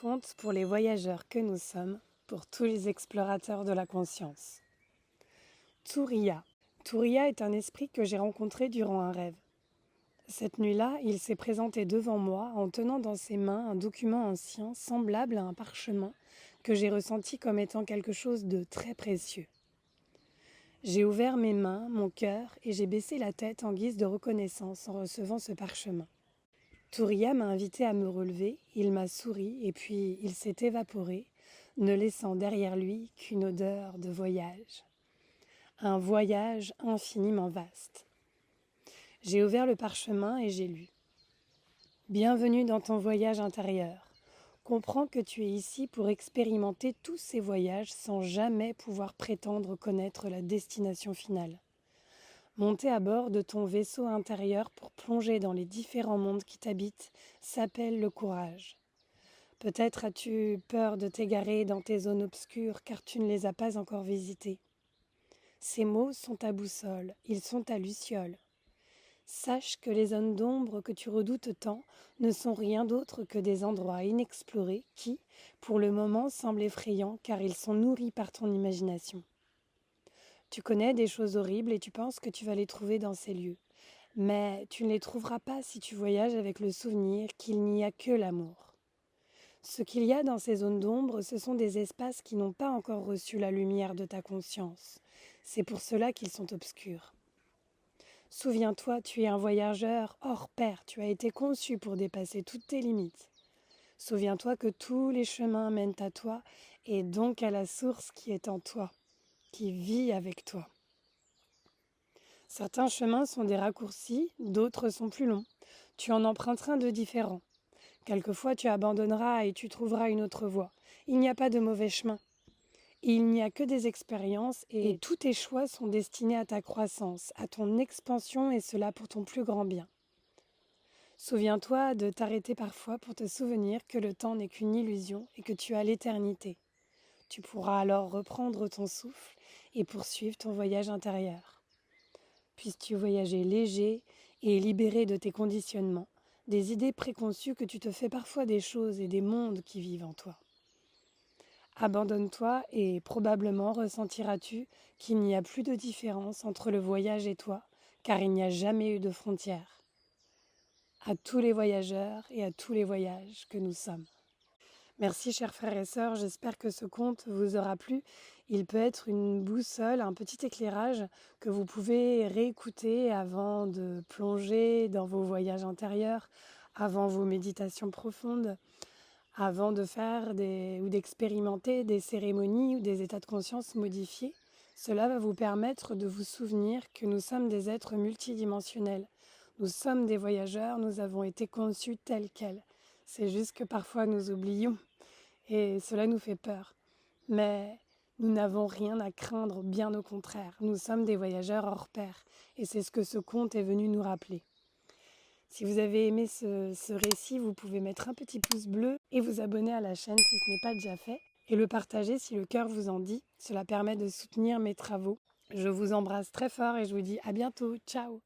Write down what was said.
Conte pour les voyageurs que nous sommes, pour tous les explorateurs de la conscience. Turiya. Turiya est un esprit que j'ai rencontré durant un rêve. Cette nuit-là, il s'est présenté devant moi en tenant dans ses mains un document ancien semblable à un parchemin que j'ai ressenti comme étant quelque chose de très précieux. J'ai ouvert mes mains, mon cœur, et j'ai baissé la tête en guise de reconnaissance en recevant ce parchemin. Turiya m'a invité à me relever, il m'a souri et puis il s'est évaporé, ne laissant derrière lui qu'une odeur de voyage. Un voyage infiniment vaste. J'ai ouvert le parchemin et j'ai lu. Bienvenue dans ton voyage intérieur. Comprends que tu es ici pour expérimenter tous ces voyages sans jamais pouvoir prétendre connaître la destination finale. Monter à bord de ton vaisseau intérieur pour plonger dans les différents mondes qui t'habitent s'appelle le courage. Peut-être as-tu peur de t'égarer dans tes zones obscures car tu ne les as pas encore visitées. Ces mots sont ta boussole, ils sont ta luciole. Sache que les zones d'ombre que tu redoutes tant ne sont rien d'autre que des endroits inexplorés qui, pour le moment, semblent effrayants car ils sont nourris par ton imagination. Tu connais des choses horribles et tu penses que tu vas les trouver dans ces lieux. Mais tu ne les trouveras pas si tu voyages avec le souvenir qu'il n'y a que l'amour. Ce qu'il y a dans ces zones d'ombre, ce sont des espaces qui n'ont pas encore reçu la lumière de ta conscience. C'est pour cela qu'ils sont obscurs. Souviens-toi, tu es un voyageur hors pair, tu as été conçu pour dépasser toutes tes limites. Souviens-toi que tous les chemins mènent à toi et donc à la source qui est en toi, qui vit avec toi. Certains chemins sont des raccourcis, d'autres sont plus longs. Tu en emprunteras de différents. Quelquefois tu abandonneras et tu trouveras une autre voie. Il n'y a pas de mauvais chemin. Il n'y a que des expériences et tous tes choix sont destinés à ta croissance, à ton expansion et cela pour ton plus grand bien. Souviens-toi de t'arrêter parfois pour te souvenir que le temps n'est qu'une illusion et que tu as l'éternité. Tu pourras alors reprendre ton souffle et poursuivre ton voyage intérieur. Puisses-tu voyager léger et libéré de tes conditionnements, des idées préconçues que tu te fais parfois des choses et des mondes qui vivent en toi. Abandonne-toi et probablement ressentiras-tu qu'il n'y a plus de différence entre le voyage et toi, car il n'y a jamais eu de frontières. À tous les voyageurs et à tous les voyages que nous sommes. Merci chers frères et sœurs, j'espère que ce conte vous aura plu. Il peut être une boussole, un petit éclairage que vous pouvez réécouter avant de plonger dans vos voyages intérieurs, avant vos méditations profondes, avant de faire ou d'expérimenter des cérémonies ou des états de conscience modifiés. Cela va vous permettre de vous souvenir que nous sommes des êtres multidimensionnels. Nous sommes des voyageurs, nous avons été conçus tels quels. C'est juste que parfois nous oublions et cela nous fait peur. Mais nous n'avons rien à craindre, bien au contraire. Nous sommes des voyageurs hors pair et c'est ce que ce conte est venu nous rappeler. Si vous avez aimé ce récit, vous pouvez mettre un petit pouce bleu et vous abonner à la chaîne si ce n'est pas déjà fait et le partager si le cœur vous en dit. Cela permet de soutenir mes travaux. Je vous embrasse très fort et je vous dis à bientôt. Ciao!